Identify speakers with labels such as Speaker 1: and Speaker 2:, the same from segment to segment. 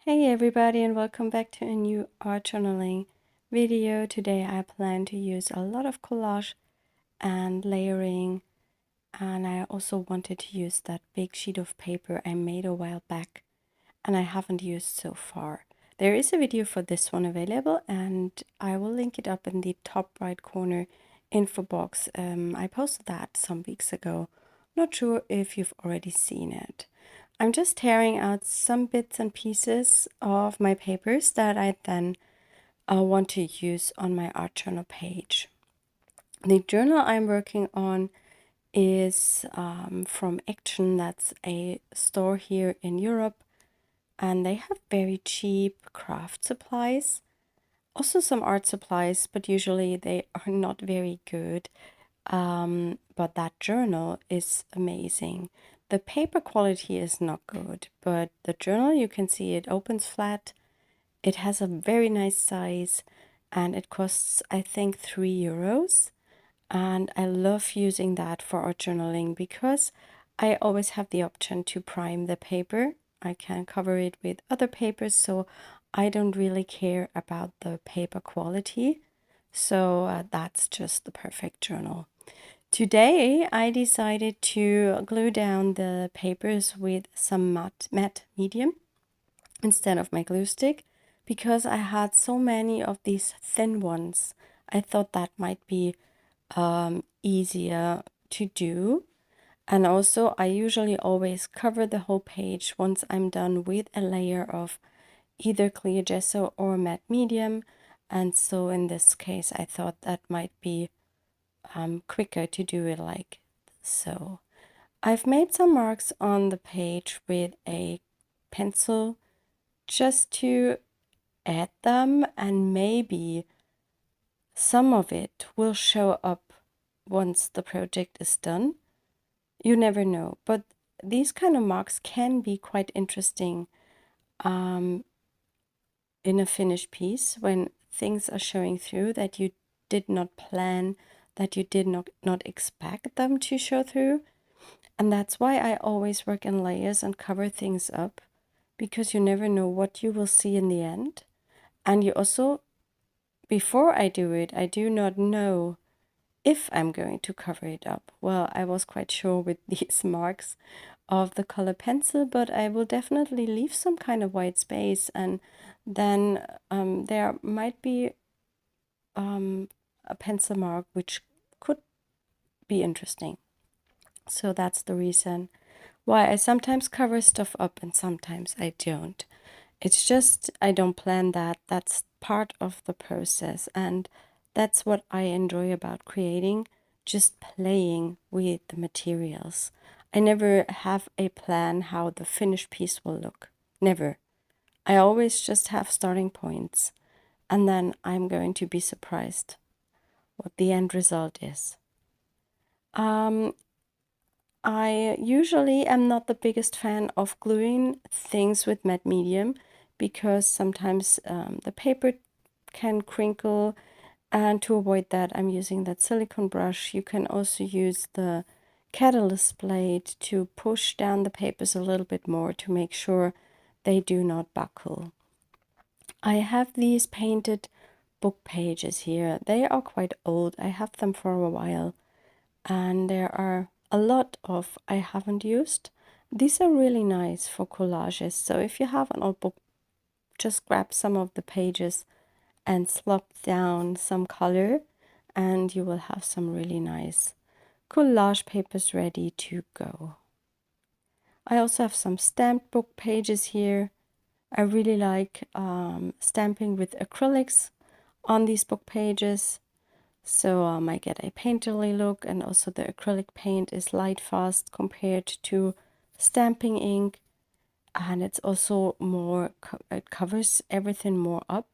Speaker 1: Hey everybody, and welcome back to a new art journaling video. Today I plan to use a lot of collage and layering, and I also wanted to use that big sheet of paper I made a while back and I haven't used so far. There is a video for this one available and I will link it up in the top right corner info box. I posted that some weeks ago. Not sure if you've already seen it. I'm just tearing out some bits and pieces of my papers that I then want to use on my art journal page. The journal I'm working on is from Action. That's a store here in Europe, and they have very cheap craft supplies. Also some art supplies, but usually they are not very good. But that journal is amazing. The paper quality is not good, but the journal, you can see it opens flat. It has a very nice size and it costs, I think, €3. And I love using that for art journaling because I always have the option to prime the paper. I can cover it with other papers, so I don't really care about the paper quality. So that's just the perfect journal. Today I decided to glue down the papers with some matte medium instead of my glue stick because I had so many of these thin ones. I thought that might be easier to do. And also I usually always cover the whole page once I'm done with a layer of either clear gesso or matte medium. And so in this case I thought that might be quicker to do it like so. I've made some marks on the page with a pencil just to add them, and maybe some of it will show up once the project is done. You never know, but these kind of marks can be quite interesting in a finished piece when things are showing through that you did not plan, that you did not expect them to show through. And that's why I always work in layers and cover things up, because you never know what you will see in the end. And you also, before I do it, I do not know if I'm going to cover it up. Well, I was quite sure with these marks of the color pencil, but I will definitely leave some kind of white space, and then there might be a pencil mark which could be interesting. So that's the reason why I sometimes cover stuff up and sometimes I don't. It's just I don't plan that. That's part of the process, and that's what I enjoy about creating, just playing with the materials. I never have a plan how the finished piece will look. Never. I always just have starting points, and then I'm going to be surprised what the end result is. I usually am not the biggest fan of gluing things with matte medium because sometimes the paper can crinkle, and to avoid that I'm using that silicone brush. You can also use the catalyst blade to push down the papers a little bit more to make sure they do not buckle. I have these painted book pages here. They are quite old. I have them for a while, and there are a lot of I haven't used. These are really nice for collages. So if you have an old book, just grab some of the pages and slop down some color, and you will have some really nice collage papers ready to go. I also have some stamped book pages here. I really like stamping with acrylics on these book pages. So I get a painterly look, and also the acrylic paint is light fast compared to stamping ink, and it's also more, it covers everything more up,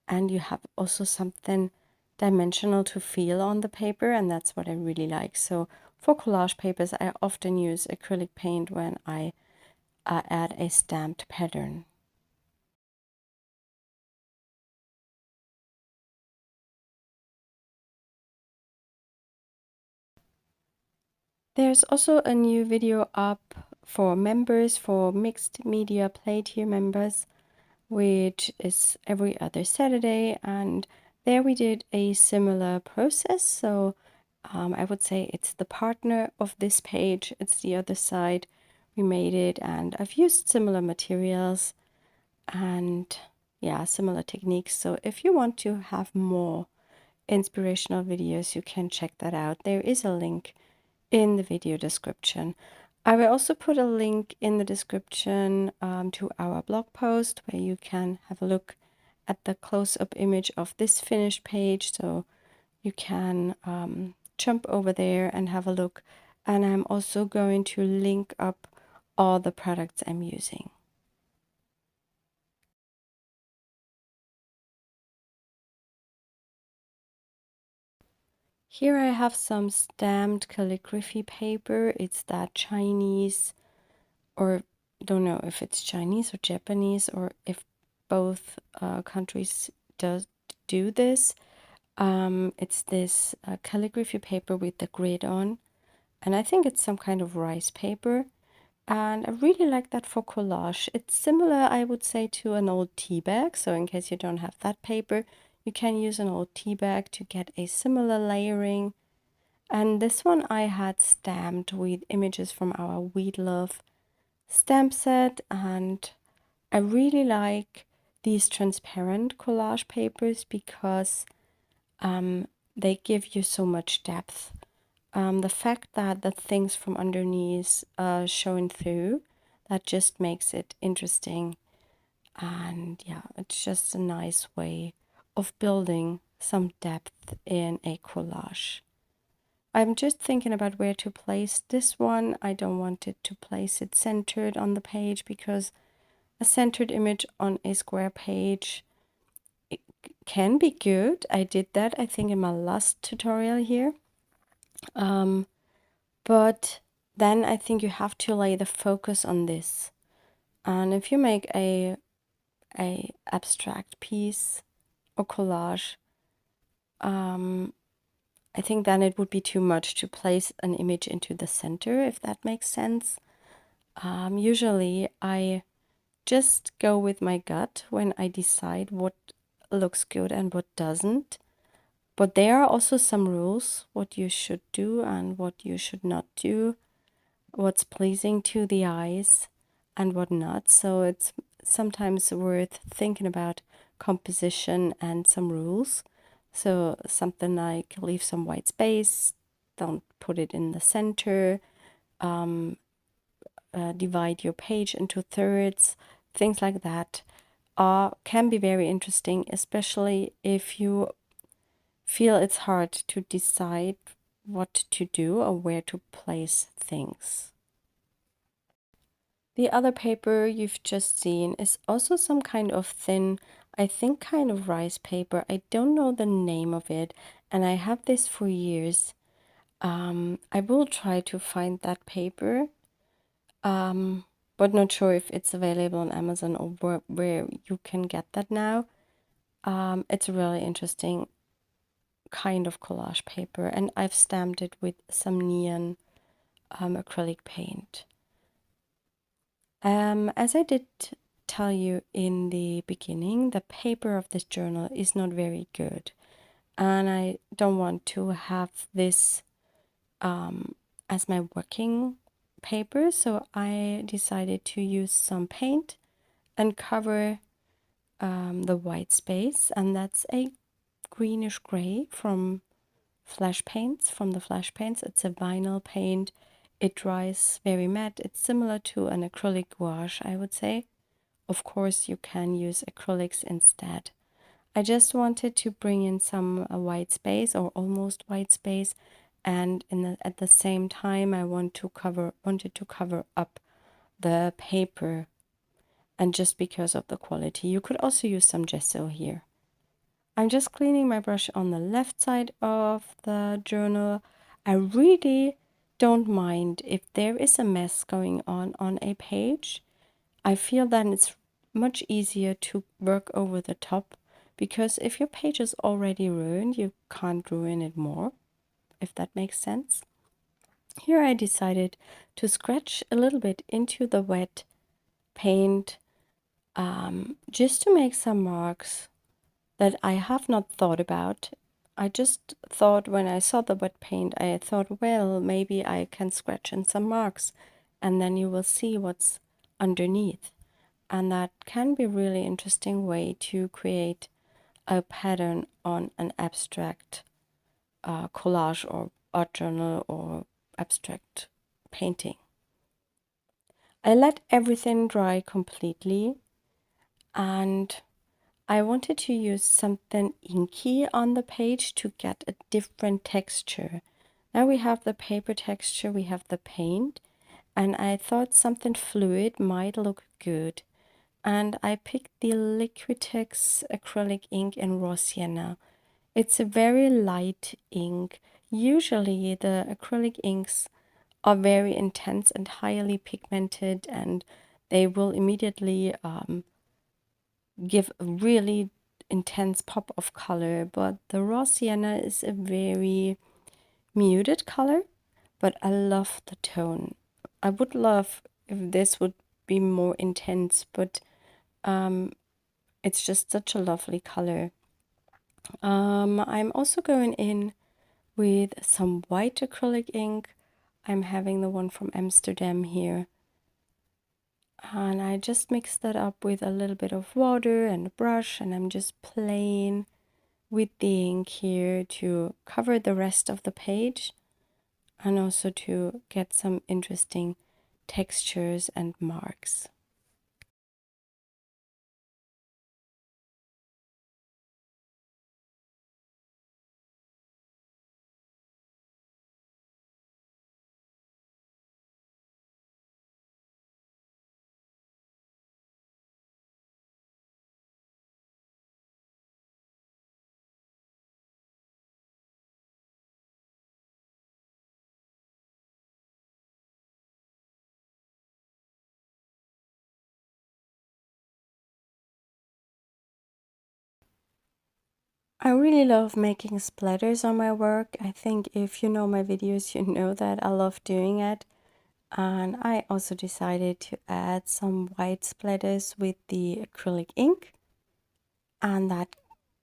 Speaker 1: and you have also something dimensional to feel on the paper, and that's what I really like. So for collage papers I often use acrylic paint when I add a stamped pattern. There's also a new video up for members, for mixed media play tier members. which is every other Saturday, and there we did a similar process. So I would say it's the partner of this page, it's the other side. We made it, and I've used similar materials and yeah, similar techniques. So if you want to have more inspirational videos, you can check that out. There is a link in the video description. I will also put a link in the description to our blog post where you can have a look at the close-up image of this finished page. So you can jump over there and have a look. And I'm also going to link up all the products I'm using. Here I have some stamped calligraphy paper. It's that Chinese, or don't know if it's Chinese or Japanese, or if both countries do this. It's this calligraphy paper with the grid on, and I think it's some kind of rice paper. And I really like that for collage. It's similar, I would say, to an old tea bag. So in case you don't have that paper, you can use an old tea bag to get a similar layering. And this one I had stamped with images from our We'd Love stamp set. And I really like these transparent collage papers because they give you so much depth. The fact that the things from underneath are shown through, that just makes it interesting. And yeah, it's just a nice way of building some depth in a collage. I'm just thinking about where to place this one. I don't want it to place it centered on the page because a centered image on a square page, it can be good. I did that, I think, in my last tutorial here. But then I think you have to lay the focus on this. And if you make a abstract piece or collage, I think then it would be too much to place an image into the center, if that makes sense. Usually I just go with my gut when I decide what looks good and what doesn't. But there are also some rules, what you should do and what you should not do, what's pleasing to the eyes and what not. So it's sometimes worth thinking about composition and some rules. So something like leave some white space, don't put it in the center, divide your page into thirds, things like that can be very interesting, especially if you feel it's hard to decide what to do or where to place things. The other paper you've just seen is also some kind of thin, I think kind of rice paper. I don't know the name of it, and I have this for years. I will try to find that paper, but not sure if it's available on Amazon or where you can get that now. It's a really interesting kind of collage paper, and I've stamped it with some neon acrylic paint. As I did tell you in the beginning, the paper of this journal is not very good, and I don't want to have this as my working paper, so I decided to use some paint and cover the white space, and that's a greenish gray from flash paints, from the flash paints. It's a vinyl paint. It dries very matte. It's similar to an acrylic gouache, I would say. Of course, you can use acrylics instead. I just wanted to bring in some white space or almost white space, and at the same time I wanted to cover up the paper, and just because of the quality. You could also use some gesso here. I'm just cleaning my brush on the left side of the journal. I really don't mind if there is a mess going on a page. I feel that it's much easier to work over the top, because if your page is already ruined, you can't ruin it more, if that makes sense. Here I decided to scratch a little bit into the wet paint just to make some marks that I have not thought about. I just thought when I saw the wet paint, I thought, well, maybe I can scratch in some marks and then you will see what's underneath. And that can be a really interesting way to create a pattern on an abstract collage or art journal or abstract painting. I let everything dry completely, and I wanted to use something inky on the page to get a different texture. Now we have the paper texture, we have the paint, and I thought something fluid might look good. And I picked the Liquitex acrylic ink in raw sienna. It's a very light ink. Usually the acrylic inks are very intense and highly pigmented, and they will immediately give a really intense pop of color, but the raw sienna is a very muted color, but I love the tone. I would love if this would be more intense, but it's just such a lovely color. I'm also going in with some white acrylic ink. I'm having the one from Amsterdam here. And I just mix that up with a little bit of water and a brush, and I'm just playing with the ink here to cover the rest of the page and also to get some interesting textures and marks. I really love making splatters on my work. I think if you know my videos, you know that I love doing it. And I also decided to add some white splatters with the acrylic ink. And that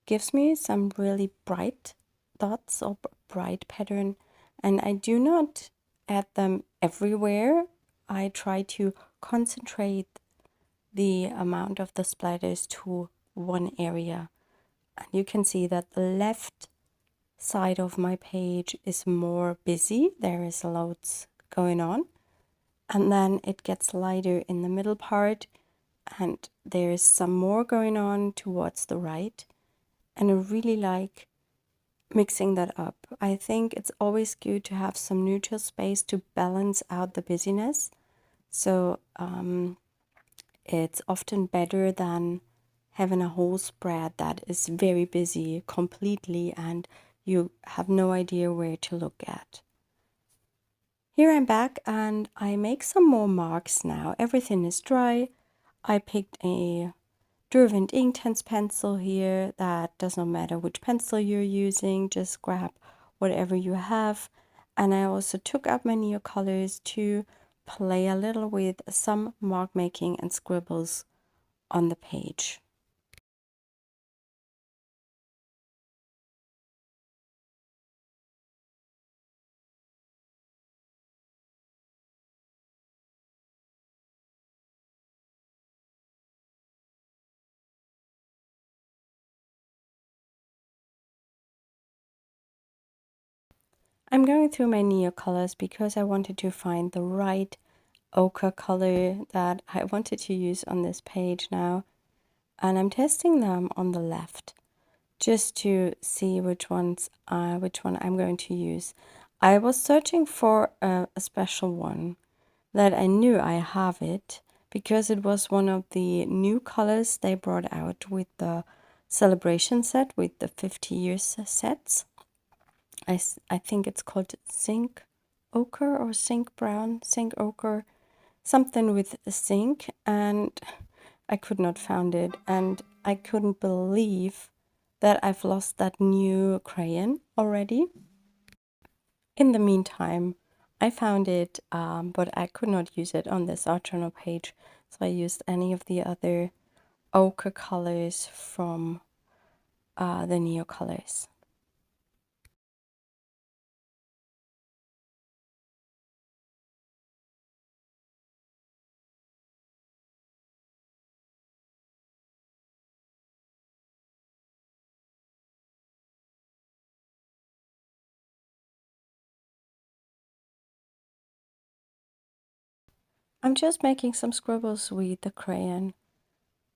Speaker 1: gives me some really bright dots or bright pattern. And I do not add them everywhere. I try to concentrate the amount of the splatters to one area. And you can see that the left side of my page is more busy. There is loads going on. And then it gets lighter in the middle part, and there is some more going on towards the right. And I really like mixing that up. I think it's always good to have some neutral space to balance out the busyness. So it's often better than having a whole spread that is very busy completely and you have no idea where to look at. Here I'm back and I make some more marks now. Everything is dry. I picked a Derwent Inktense pencil here. That does not matter which pencil you're using, just grab whatever you have. And I also took up my Neocolors to play a little with some mark making and scribbles on the page. I'm going through my Neocolors because I wanted to find the right ochre color that I wanted to use on this page now. And I'm testing them on the left just to see which one I'm going to use. I was searching for a special one that I knew I have it because it was one of the new colors they brought out with the celebration set, with the 50 years sets. I think it's called zinc ochre or zinc brown, zinc ochre, something with zinc, and I could not find it, and I couldn't believe that I've lost that new crayon already. In the meantime, I found it, but I could not use it on this art journal page, so I used any of the other ochre colors from the Neocolors. I'm just making some scribbles with the crayon.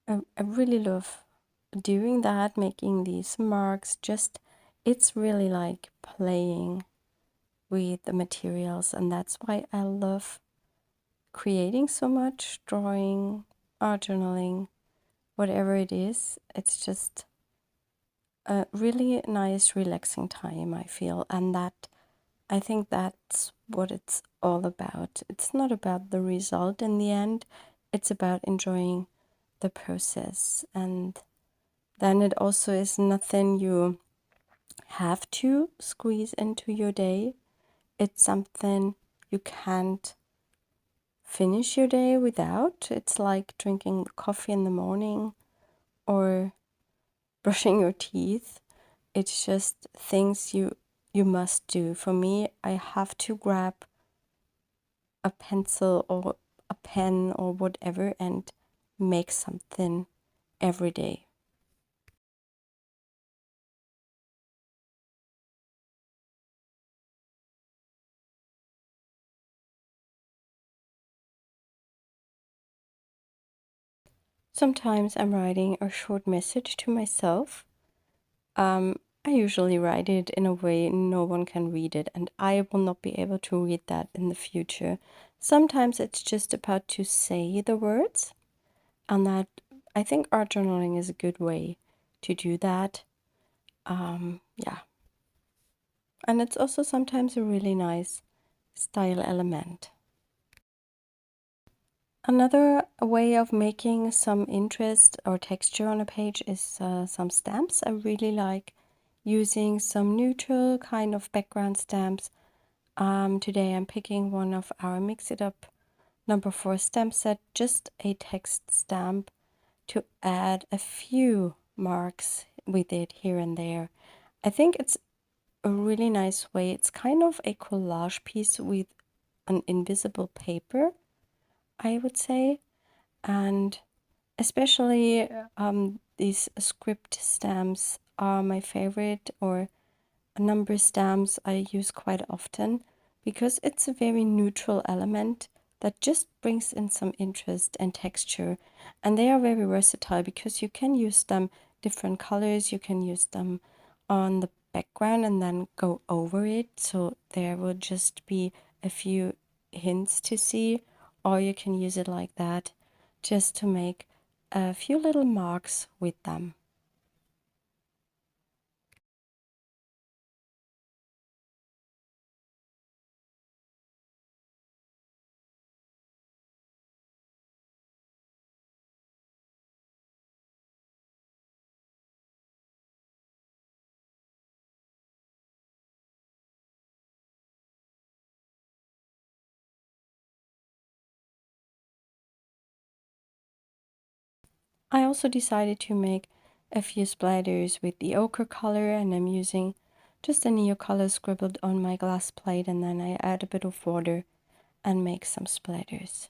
Speaker 1: I really love doing that, making these marks. It's really like playing with the materials, and that's why I love creating so much, drawing, art journaling, whatever it is. It's just a really nice, relaxing time, I feel, and I think that's what it's all about. It's not about the result in the end, it's about enjoying the process. And then it also is nothing you have to squeeze into your day. It's something you can't finish your day without. It's like drinking coffee in the morning or brushing your teeth. It's just things you must do. For me, I have to grab a pencil or a pen or whatever and make something every day. Sometimes I'm writing a short message to myself. I usually write it in a way no one can read it, and I will not be able to read that in the future. Sometimes it's just about to say the words, and that I think art journaling is a good way to do that. Yeah. And it's also sometimes a really nice style element. Another way of making some interest or texture on a page is some stamps. I really like using some neutral kind of background stamps. Today I'm picking one of our Mix It Up #4 stamp set, just a text stamp, to add a few marks with it here and there. I think it's a really nice way. It's kind of a collage piece with an invisible paper, I would say. And especially these script stamps are my favorite, or number stamps I use quite often, because it's a very neutral element that just brings in some interest and texture. And they are very versatile because you can use them different colors, you can use them on the background and then go over it, so there will just be a few hints to see, or you can use it like that just to make a few little marks with them. I also decided to make a few splatters with the ochre color, and I'm using just a Neocolor scribbled on my glass plate, and then I add a bit of water and make some splatters.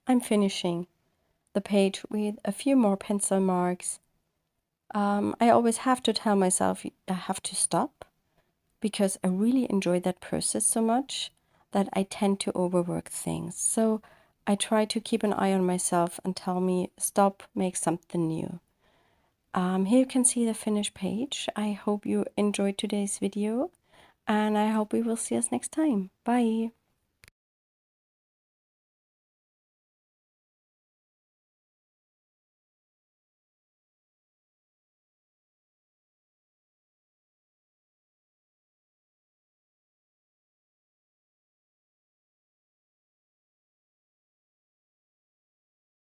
Speaker 1: I'm finishing the page with a few more pencil marks. I always have to tell myself I have to stop, because I really enjoy that process so much that I tend to overwork things. So I try to keep an eye on myself and tell me, stop, make something new. Here you can see the finished page. I hope you enjoyed today's video, and I hope we will see us next time. Bye!